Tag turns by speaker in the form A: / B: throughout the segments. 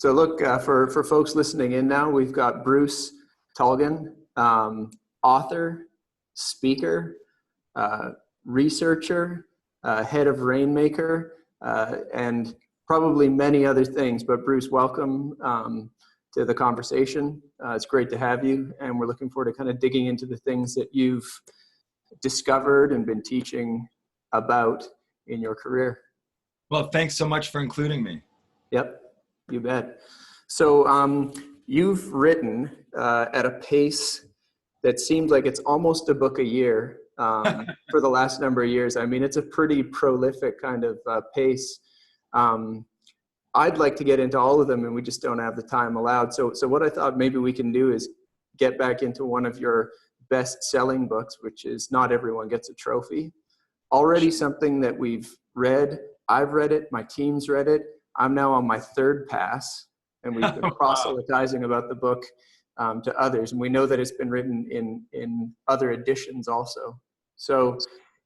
A: So look, for folks listening in now, we've got Bruce Tulgan, author, speaker, researcher, head of Rainmaker, and probably many other things. But Bruce, welcome to the conversation. It's great to have you, and we're looking forward to kind of digging into the things that you've discovered and been teaching about in your career.
B: Well, thanks so much for including me.
A: Yep, you bet. So you've written at a pace that seems like it's almost a book a year for the last number of years. I mean, it's a pretty prolific kind of pace. I'd like to get into all of them, and we just don't have the time allowed. So what I thought maybe we can do is get back into one of your best-selling books, which is Not Everyone Gets a Trophy. Already something that we've read. I've read it. My team's read it. I'm now on my third pass, and we've been proselytizing about the book to others. And we know that it's been written in other editions also. So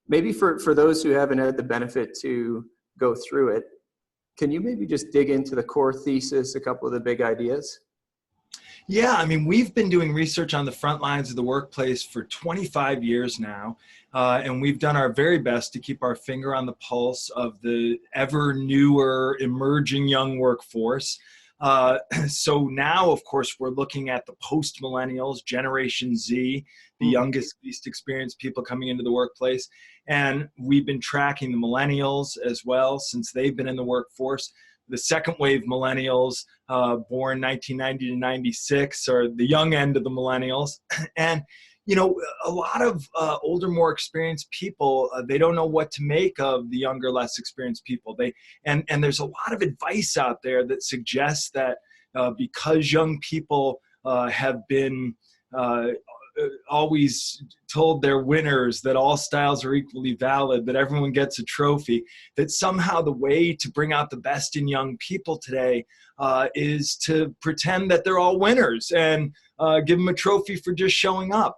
A: maybe for those who haven't had the benefit to go through it, can you maybe just dig into the core thesis, a couple of the big ideas?
B: Yeah, I mean, we've been doing research on the front lines of the workplace for 25 years now, and we've done our very best to keep our finger on the pulse of the ever newer, emerging young workforce. So now, of course, we're looking at the post-millennials, Generation Z, the youngest, least experienced people coming into the workplace. And we've been tracking the millennials as well since they've been in the workforce. The second wave millennials, born 1990 to 96, are the young end of the millennials. And, you know, a lot of older, more experienced people, they don't know what to make of the younger, less experienced people. And there's a lot of advice out there that suggests that because young people have been always told they're winners, that all styles are equally valid, that everyone gets a trophy, that somehow the way to bring out the best in young people today is to pretend that they're all winners and give them a trophy for just showing up.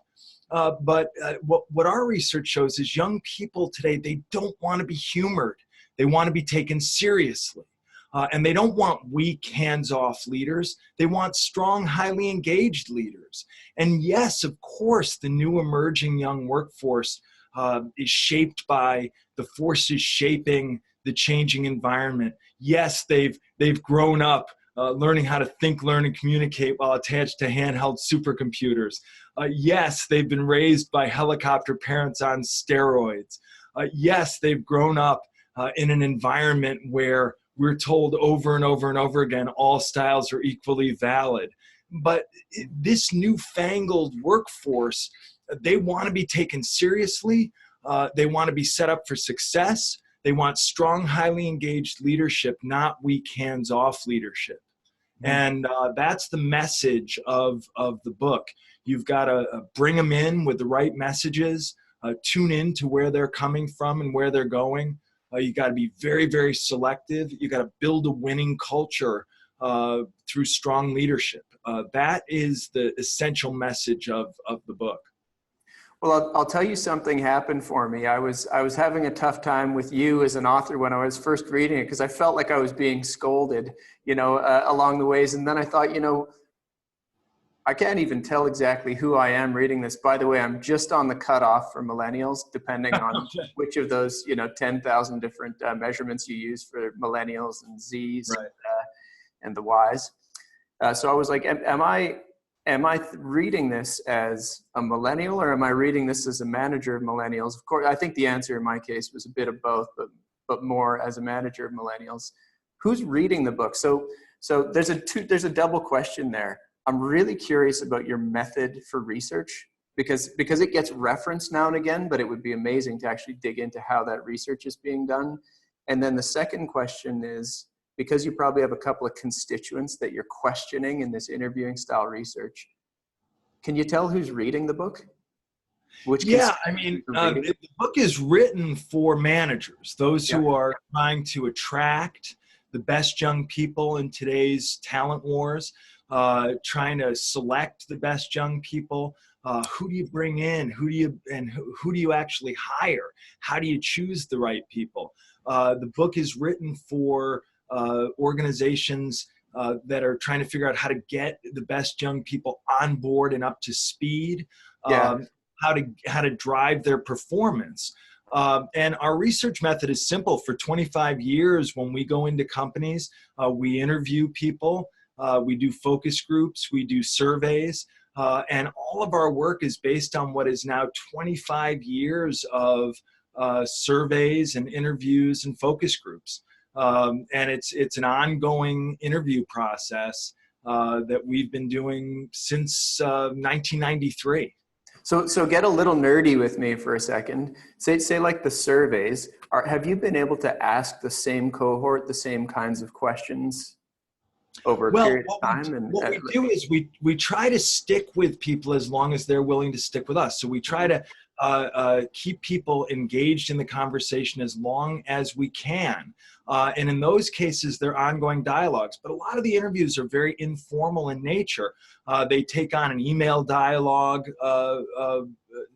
B: But what our research shows is young people today, they don't want to be humored. They want to be taken seriously. And they don't want weak, hands-off leaders. They want strong, highly engaged leaders. And yes, of course, the new emerging young workforce is shaped by the forces shaping the changing environment. Yes, they've grown up learning how to think, learn, and communicate while attached to handheld supercomputers. Yes, they've been raised by helicopter parents on steroids. Yes, they've grown up in an environment where we're told over and over and over again, all styles are equally valid. But this newfangled workforce, they want to be taken seriously. They want to be set up for success. They want strong, highly engaged leadership, not weak, hands-off leadership. And that's the message of the book. You've got to bring them in with the right messages, tune in to where they're coming from and where they're going. You got to be very, very selective. You got to build a winning culture through strong leadership. That is the essential message of the book.
A: Well, I'll tell you something happened for me. I was having a tough time with you as an author when I was first reading it because I felt like I was being scolded, along the ways. And then I thought, I can't even tell exactly who I am reading this. By the way, I'm just on the cutoff for millennials, depending on which of those, 10,000 different measurements you use for millennials and Zs, right, and the Ys. So I was like, am I reading this as a millennial, or am I reading this as a manager of millennials? Of course, I think the answer in my case was a bit of both, but more as a manager of millennials. Who's reading the book? So there's a double question there. I'm really curious about your method for research because it gets referenced now and again, but it would be amazing to actually dig into how that research is being done. And then the second question is, because you probably have a couple of constituents that you're questioning in this interviewing style research, can you tell who's reading the book?
B: The book is written for managers, those who are trying to attract the best young people in today's talent wars, trying to select the best young people. Who do you bring in? Who do you actually hire? How do you choose the right people? The book is written for organizations that are trying to figure out how to get the best young people on board and up to speed,
A: Yeah.
B: how to drive their performance. And our research method is simple. For 25 years, when we go into companies, we interview people, we do focus groups, we do surveys, and all of our work is based on what is now 25 years of surveys and interviews and focus groups. And it's an ongoing interview process that we've been doing since 1993.
A: So get a little nerdy with me for a second. Say like the surveys. Have you been able to ask the same cohort the same kinds of questions over a period of time?
B: What we do is we try to stick with people as long as they're willing to stick with us. So we try to keep people engaged in the conversation as long as we can. And in those cases, they're ongoing dialogues. But a lot of the interviews are very informal in nature. They take on an email dialogue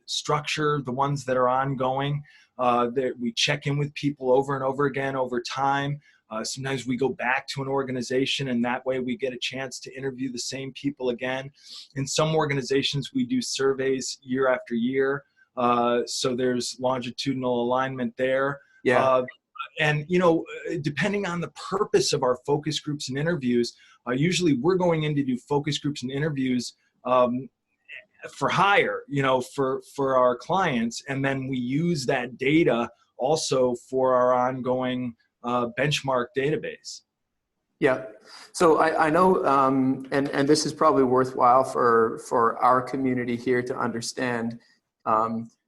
B: structure, the ones that are ongoing. We check in with people over and over again over time. Sometimes we go back to an organization, and that way we get a chance to interview the same people again. In some organizations, we do surveys year after year. So there's longitudinal alignment there.
A: Yeah.
B: And, depending on the purpose of our focus groups and interviews, usually we're going in to do focus groups and interviews for hire, for our clients. And then we use that data also for our ongoing benchmark database.
A: Yeah. So I know, and this is probably worthwhile for our community here to understand.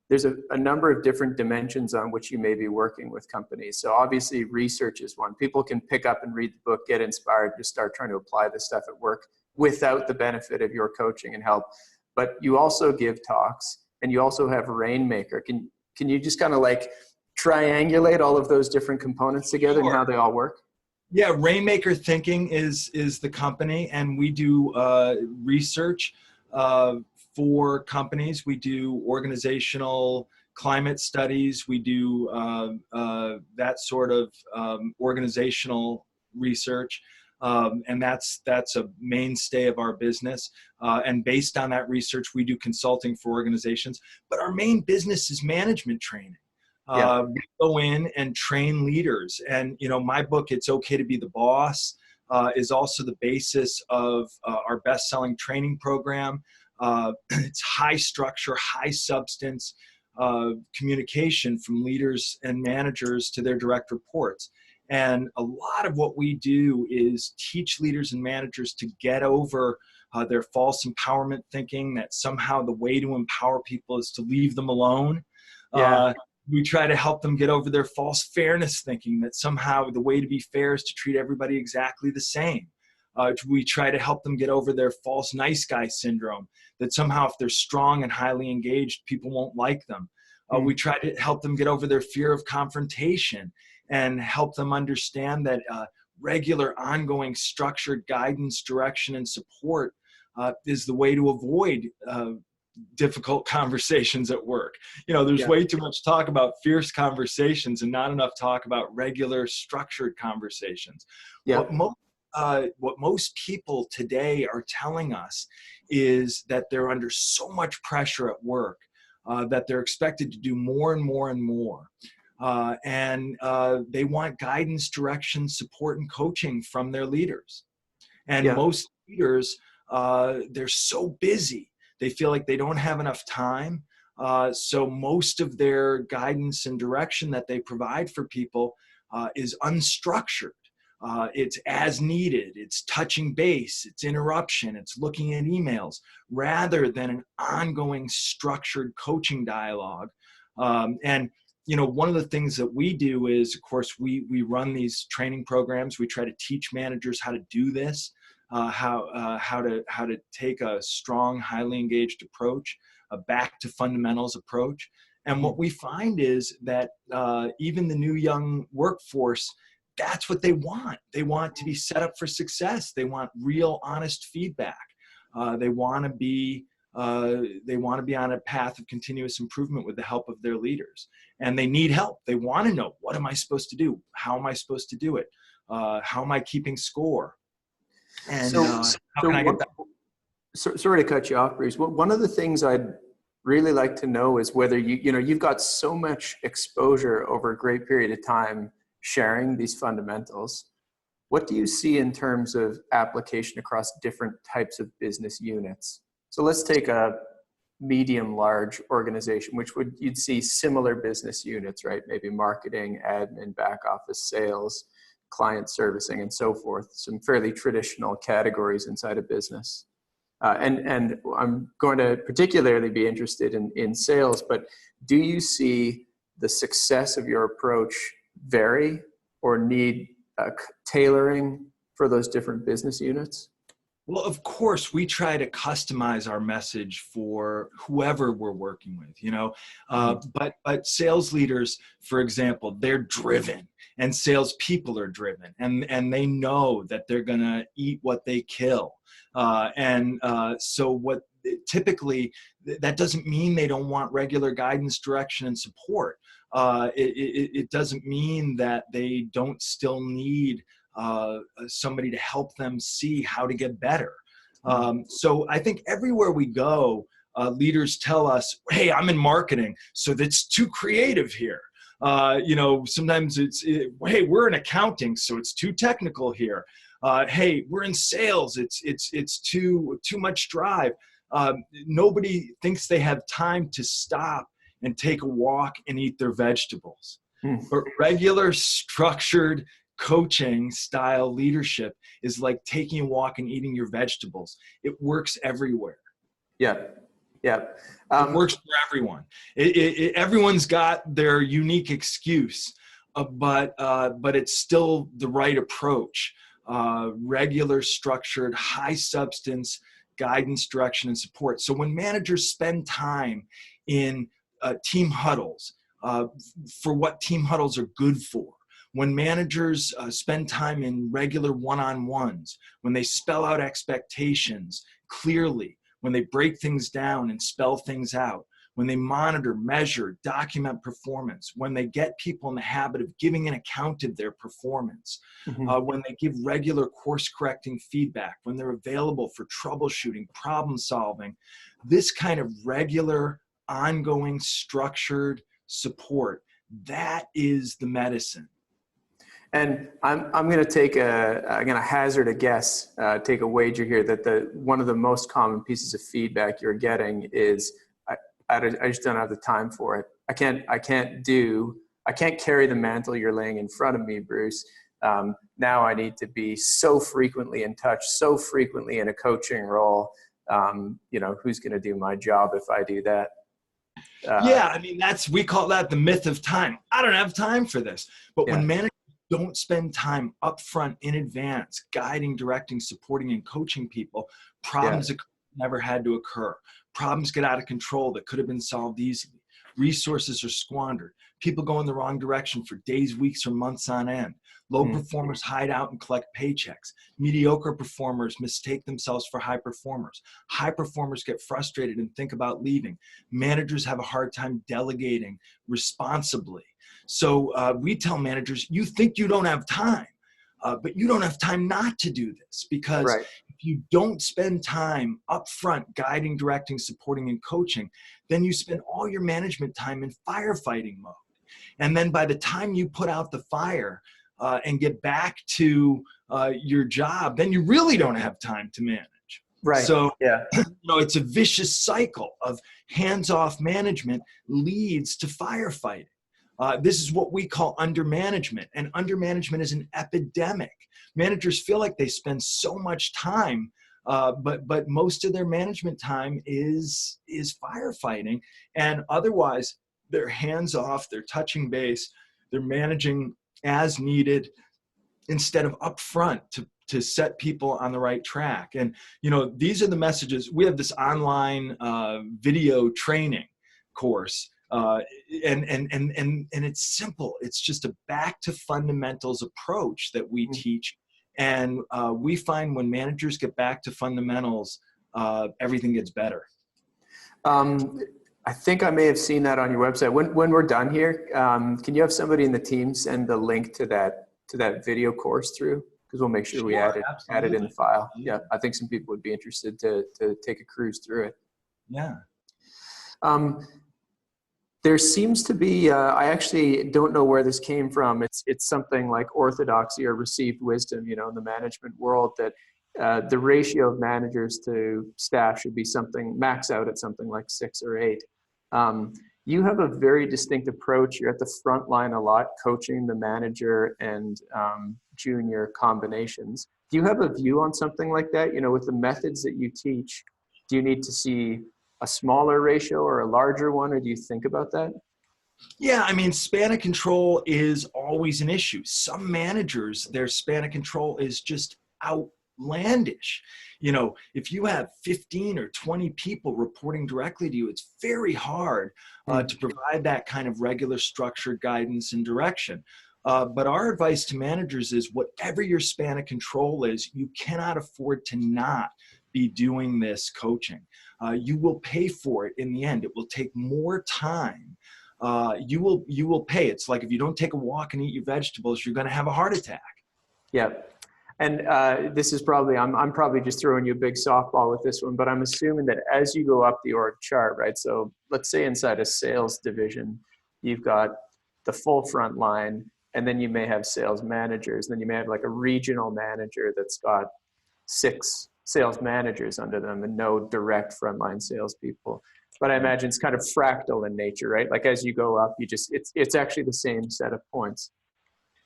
A: There's a number of different dimensions on which you may be working with companies. So obviously research is one. People can pick up and read the book, get inspired, just start trying to apply this stuff at work without the benefit of your coaching and help. But you also give talks, and you also have Rainmaker. Can you just kind of like triangulate all of those different components together and how they all work?
B: Yeah, Rainmaker Thinking is the company, and we do research for companies. We do organizational climate studies. We do that sort of organizational research. And that's a mainstay of our business. And based on that research, we do consulting for organizations. But our main business is management training. We go in and train leaders. And, my book, It's Okay to Be the Boss, is also the basis of our best-selling training program. It's high structure, high substance communication from leaders and managers to their direct reports. And a lot of what we do is teach leaders and managers to get over their false empowerment thinking, that somehow the way to empower people is to leave them alone. We try to help them get over their false fairness thinking, that somehow the way to be fair is to treat everybody exactly the same. We try to help them get over their false nice guy syndrome, that somehow if they're strong and highly engaged, people won't like them. We try to help them get over their fear of confrontation and help them understand that regular, ongoing, structured guidance, direction, and support is the way to avoid difficult conversations at work. There's way too much talk about fierce conversations and not enough talk about regular, structured conversations. What most people today are telling us is that they're under so much pressure at work that they're expected to do more and more and more. And they want guidance, direction, support, and coaching from their leaders. And most leaders, they're so busy. They feel like they don't have enough time. So most of their guidance and direction that they provide for people is unstructured. It's as needed, it's touching base, it's interruption, it's looking at emails, rather than an ongoing structured coaching dialogue. And one of the things that we do is, of course, we run these training programs. We try to teach managers how to do this, how to take a strong, highly engaged approach, a back to fundamentals approach. And what we find is that even the new young workforce, that's what they want. They want to be set up for success. They want real, honest feedback. They want to be on a path of continuous improvement with the help of their leaders. And they need help. They want to know, what am I supposed to do? How am I supposed to do it? How am I keeping score? And
A: So,
B: how
A: so
B: can I get
A: what,
B: that?
A: sorry to cut you off, Bruce. One of the things I'd really like to know is whether you've got so much exposure over a great period of time sharing these fundamentals. What do you see in terms of application across different types of business units? So let's take a medium large organization, which you'd see similar business units, right? Maybe marketing, admin, back office, sales, client servicing, and so forth. Some fairly traditional categories inside a business. And I'm going to particularly be interested in sales, but do you see the success of your approach vary or need tailoring for those different business units?
B: Well, of course, we try to customize our message for whoever we're working with, but sales leaders, for example, they're driven, and salespeople are driven, and they know that they're going to eat what they kill. So what typically, that doesn't mean they don't want regular guidance, direction, and support. It doesn't mean that they don't still need somebody to help them see how to get better. So I think everywhere we go, leaders tell us, hey, I'm in marketing, so that's too creative here. Sometimes hey, we're in accounting, so it's too technical here. Hey, we're in sales, it's too much drive. Nobody thinks they have time to stop and take a walk and eat their vegetables. But regular, structured coaching style leadership is like taking a walk and eating your vegetables. It works everywhere.
A: Yeah.
B: It works for everyone. Everyone's got their unique excuse, but it's still the right approach. Regular, structured, high substance guidance, direction, and support. So when managers spend time in team huddles, for what team huddles are good for, when managers spend time in regular one-on-ones, when they spell out expectations clearly, when they break things down and spell things out, when they monitor, measure, document performance, when they get people in the habit of giving an account of their performance, when they give regular course-correcting feedback, when they're available for troubleshooting, problem solving, this kind of regular, ongoing, structured support, that is the medicine.
A: And I'm going to hazard a guess, take a wager here that one of the most common pieces of feedback you're getting is, I just don't have the time for it. I can't carry the mantle you're laying in front of me, Bruce. Now I need to be so frequently in touch, so frequently in a coaching role. Who's going to do my job if I do that?
B: We call that the myth of time. I don't have time for this. But when managers don't spend time up front in advance, guiding, directing, supporting, and coaching people, problems never had to occur. Problems get out of control that could have been solved easily. Resources are squandered. People go in the wrong direction for days, weeks, or months on end. Low performers hide out and collect paychecks. Mediocre performers mistake themselves for high performers. High performers get frustrated and think about leaving. Managers have a hard time delegating responsibly. So we tell managers, you think you don't have time, but you don't have time not to do this, because if you don't spend time up front guiding, directing, supporting, and coaching, then you spend all your management time in firefighting mode. And then by the time you put out the fire and get back to your job, then you really don't have time to manage.
A: Right.
B: So, it's a vicious cycle of hands-off management leads to firefighting. This is what we call undermanagement, and undermanagement is an epidemic. Managers feel like they spend so much time, but most of their management time is firefighting, and otherwise they're hands-off, they're touching base, they're managing as needed instead of upfront to set people on the right track. And these are the messages. We have this online video training course. And it's simple. It's just a back to fundamentals approach that we teach. And we find when managers get back to fundamentals, everything gets better.
A: I think I may have seen that on your website. When we're done here, can you have somebody in the team send the link to that video course through? because we'll make sure we
B: Sure,
A: add it in the
B: absolutely.
A: file. Yeah,
B: Absolutely.
A: I think some people would be interested to take a cruise through it.
B: Yeah.
A: Um, there seems to be, I actually don't know where this came from. It's something like orthodoxy or received wisdom, you know, in the management world, that the ratio of managers to staff should be something, max out at something like 6 or 8. Um, you have a very distinct approach. You're at the front line a lot, coaching the manager and junior combinations. Do you have a view on something like that? You know, with the methods that you teach, do you need to see a smaller ratio or a larger one, or do you think about that?
B: Yeah, I mean, span of control is always an issue. Some managers, their span of control is just outlandish. You know, if you have 15 or 20 people reporting directly to you, it's very hard
A: Hmm.
B: to provide that kind of regular structured guidance and direction. But our advice to managers is whatever your span of control is, you cannot afford to not be doing this coaching. You will pay for it in the end. It will take more time. You will pay. It's like if you don't take a walk and eat your vegetables, you're going to have a heart attack.
A: Yeah. And this is probably, I'm probably just throwing you a big softball with this one, but I'm assuming that as you go up the org chart, right? So let's say inside a sales division, you've got the full front line, and then you may have sales managers. Then you may have like a regional manager that's got 6 sales managers under them and no direct frontline salespeople. But I imagine it's kind of fractal in nature, right? Like as you go up, you just, it's actually the same set of points.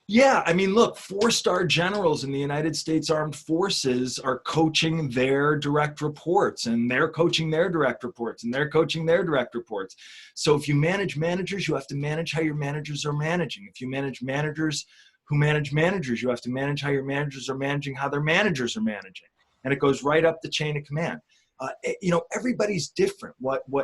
B: Yeah, I mean, look, 4-star generals in the United States Armed Forces are coaching their direct reports, and they're coaching their direct reports, and they're coaching their direct reports. So if you manage managers, you have to manage how your managers are managing. If you manage managers who manage managers, you have to manage how your managers are managing how their managers are managing. And it goes right up the chain of command. You know, everybody's different.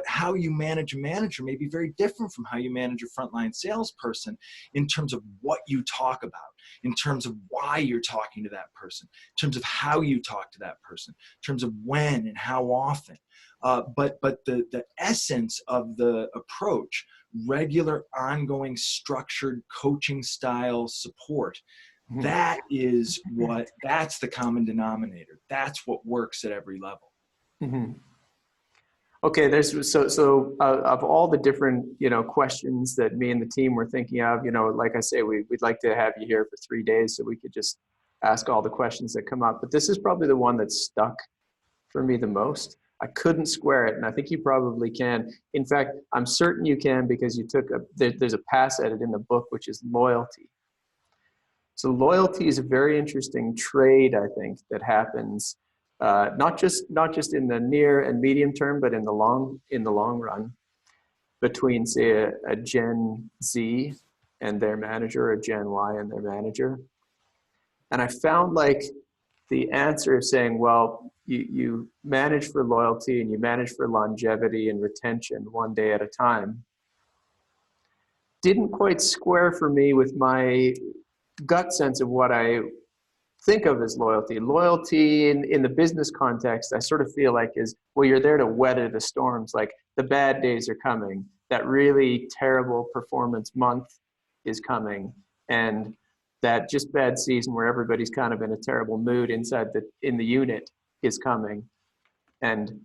B: How you manage a manager may be very different from how you manage a frontline salesperson in terms of what you talk about, in terms of why you're talking to that person, in terms of how you talk to that person, in terms of when and how often. But the essence of the approach, regular, ongoing, structured coaching style support,
A: Mhm.
B: that's the common denominator. That's what works at every level.
A: Mhm. Okay, there's of all the different, you know, questions that me and the team were thinking of, you know, like I say, we'd like to have you here for 3 days so we could just ask all the questions that come up. But this is probably the one that stuck for me the most. I couldn't square it, and I think you probably can. In fact, I'm certain you can because you took there's a pass at it in the book, which is loyalty. So loyalty is a very interesting trade, I think, that happens not just in the near and medium term, but in the long run between, say, a Gen Z and their manager, or a Gen Y and their manager. And I found like the answer of saying, well, you manage for loyalty and you manage for longevity and retention one day at a time didn't quite square for me with my gut sense of what I think of as loyalty. Loyalty in the business context, I sort of feel like is, well, you're there to weather the storms. Like the bad days are coming. That really terrible performance month is coming. And that just bad season where everybody's kind of in a terrible mood in the unit is coming. And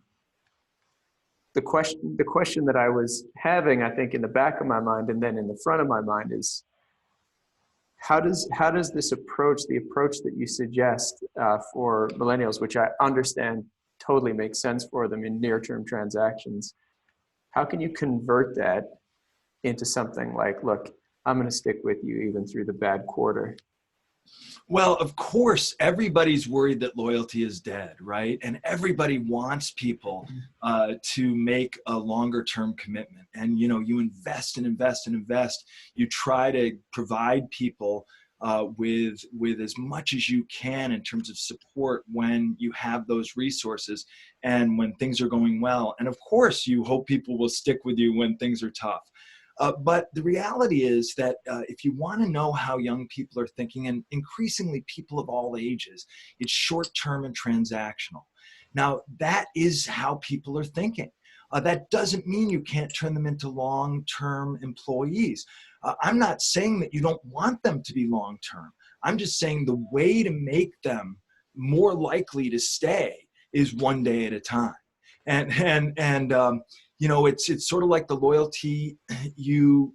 A: the question that I was having, I think, in the back of my mind and then in the front of my mind is, how does this approach, the approach that you suggest for millennials, which I understand totally makes sense for them in near-term transactions, how can you convert that into something like, look, I'm going to stick with you even through the bad quarter?
B: Well, of course, everybody's worried that loyalty is dead, right? And everybody wants people to make a longer term commitment. And, you know, you invest and invest and invest. You try to provide people with as much as you can in terms of support when you have those resources and when things are going well. And of course, you hope people will stick with you when things are tough. But the reality is that if you want to know how young people are thinking, and increasingly people of all ages, it's short-term and transactional. Now, that is how people are thinking. That doesn't mean you can't turn them into long-term employees. I'm not saying that you don't want them to be long-term. I'm just saying the way to make them more likely to stay is one day at a time. And you know, it's sort of like the loyalty you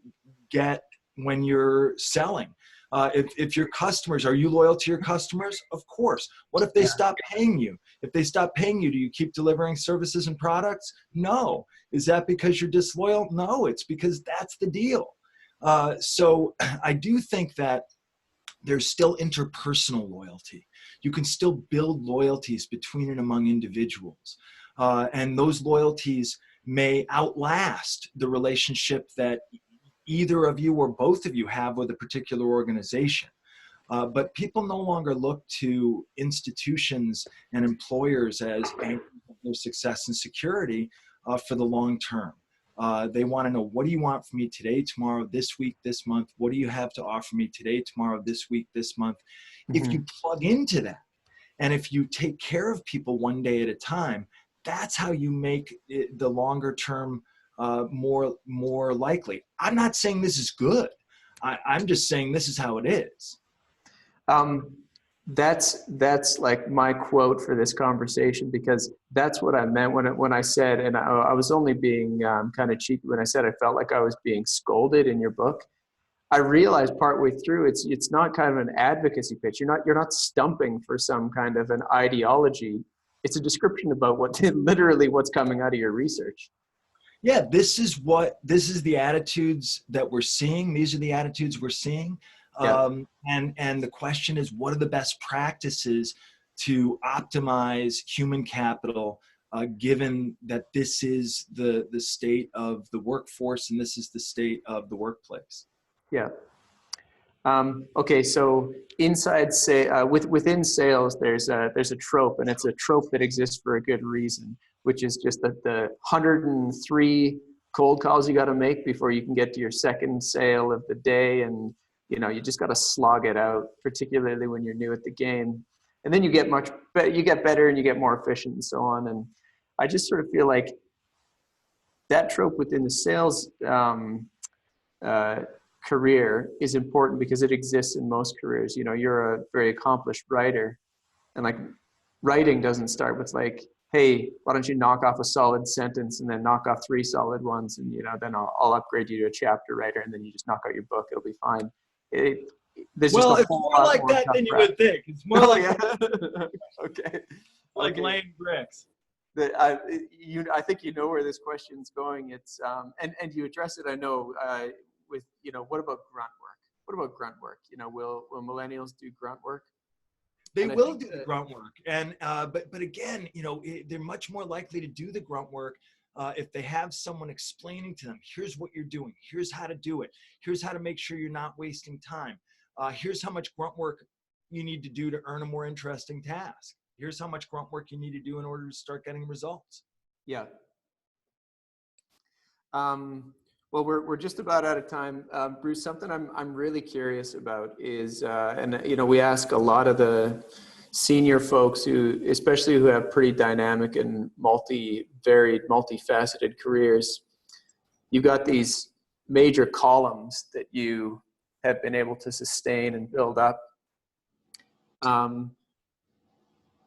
B: get when you're selling. If your customers, are you loyal to your customers? Of course. What if they stop paying you? If they stop paying you, do you keep delivering services and products? No. Is that because you're disloyal? No, it's because that's the deal. So I do think that there's still interpersonal loyalty. You can still build loyalties between and among individuals. And those loyalties may outlast the relationship that either of you or both of you have with a particular organization. But people no longer look to institutions and employers as anchors of their success and security for the long term. They want to know, what do you want from me today, tomorrow, this week, this month? What do you have to offer me today, tomorrow, this week, this month? If you plug into that, and if you take care of people one day at a time, that's how you make it, the longer term, more likely. I'm not saying this is good. I'm just saying this is how it is.
A: That's like my quote for this conversation, because that's what I meant when I said, and I was only being kind of cheeky when I said I felt like I was being scolded in your book. I realized partway through it's not kind of an advocacy pitch. You're not stumping for some kind of an ideology. It's a description about literally what's coming out of your research.
B: Yeah, this is the attitudes that we're seeing. These are the attitudes we're seeing. And the question is, what are the best practices to optimize human capital, given that this is the state of the workforce and this is the state of the workplace?
A: Yeah. Okay, so within sales, there's a trope, and it's a trope that exists for a good reason, which is just that the 103 cold calls you got to make before you can get to your second sale of the day, and you just got to slog it out, particularly when you're new at the game, and then you get better and you get more efficient and so on. And I just sort of feel like that trope within the sales career is important because it exists in most careers. You're a very accomplished writer, and like writing doesn't start with like, hey, why don't you knock off a solid sentence and then knock off 3 solid ones, and then I'll upgrade you to a chapter writer, and then you just knock out your book. It'll be fine. There's
B: well,
A: just
B: it's more like that than you would think. It's more like
A: okay,
B: like laying bricks.
A: I think you know where this question's going. It's and you address it, I know, with what about grunt work? What about grunt work? Will millennials do grunt work?
B: They will do the grunt work, and but again, they're much more likely to do the grunt work if they have someone explaining to them, here's what you're doing, here's how to do it, here's how to make sure you're not wasting time, here's how much grunt work you need to do to earn a more interesting task, here's how much grunt work you need to do in order to start getting results.
A: Yeah. Well, we're just about out of time. Bruce, something I'm really curious about is, and we ask a lot of the senior folks especially who have pretty dynamic and multifaceted careers. You've got these major columns that you have been able to sustain and build up.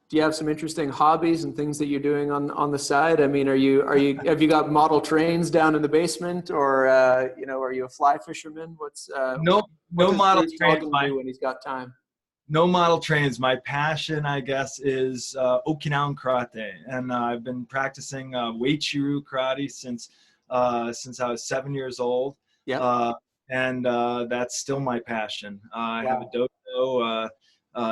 A: Do you have some interesting hobbies and things that you're doing on the side? I mean, have you got model trains down in the basement, or are you a fly fisherman? What
B: model trains
A: do when he's got time?
B: No model trains. My passion, I guess, is Okinawan karate, and I've been practicing Uechi-ryu karate since I was 7 years old.
A: Yeah.
B: And that's still my passion. I have a dojo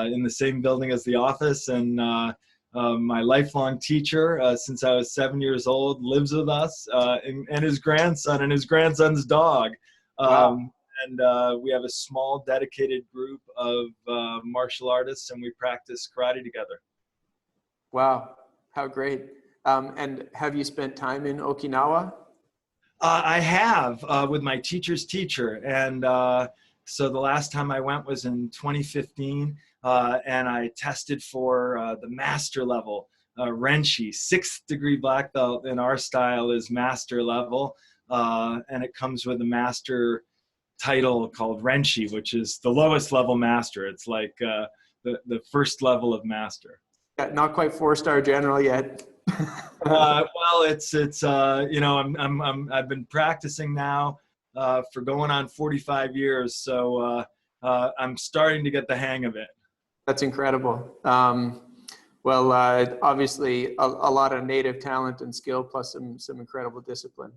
B: in the same building as the office, and my lifelong teacher since I was 7 years old lives with us, and his grandson and his grandson's dog. And we have a small dedicated group of martial artists, and we practice karate together.
A: Wow, how great. And have you spent time in Okinawa?
B: I have, with my teacher's teacher. And so the last time I went was in 2015, and I tested for the master level, Renshi. 6th degree black belt in our style is master level, and it comes with a master title called Renshi, which is the lowest level master. It's like the first level of master.
A: Yeah, not quite 4-star general yet.
B: Well, it's you know, I've been practicing now for going on 45 years, so I'm starting to get the hang of it.
A: That's incredible. Well, obviously a lot of native talent and skill, plus some incredible discipline.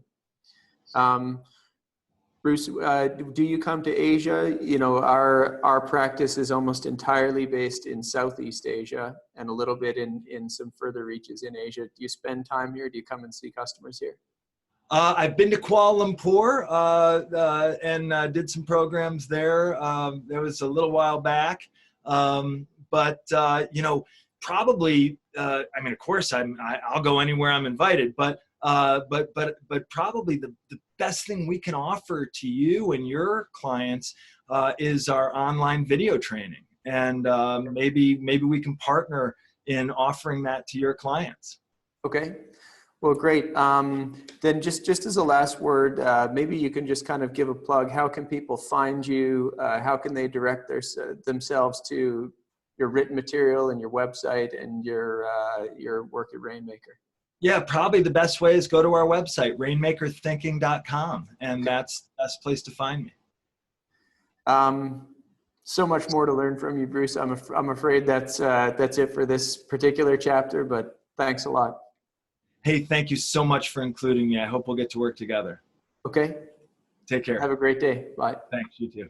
A: Bruce, do you come to Asia? You know, our practice is almost entirely based in Southeast Asia and a little bit in some further reaches in Asia. Do you spend time here? Do you come and see customers here?
B: I've been to Kuala Lumpur and did some programs there. That was a little while back, but you know, probably. I mean, of course, I'll go anywhere I'm invited, but probably the best thing we can offer to you and your clients is our online video training, and maybe we can partner in offering that to your clients.
A: Okay. Well, great. Then just as a last word, maybe you can just kind of give a plug. How can people find you? How can they direct themselves to your written material and your website and your work at Rainmaker?
B: Yeah, probably the best way is go to our website, rainmakerthinking.com, and that's the best place to find me.
A: So much more to learn from you, Bruce. I'm afraid that's it for this particular chapter, but thanks a lot.
B: Hey, thank you so much for including me. I hope we'll get to work together.
A: Okay.
B: Take care.
A: Have a great day. Bye.
B: Thanks, you too.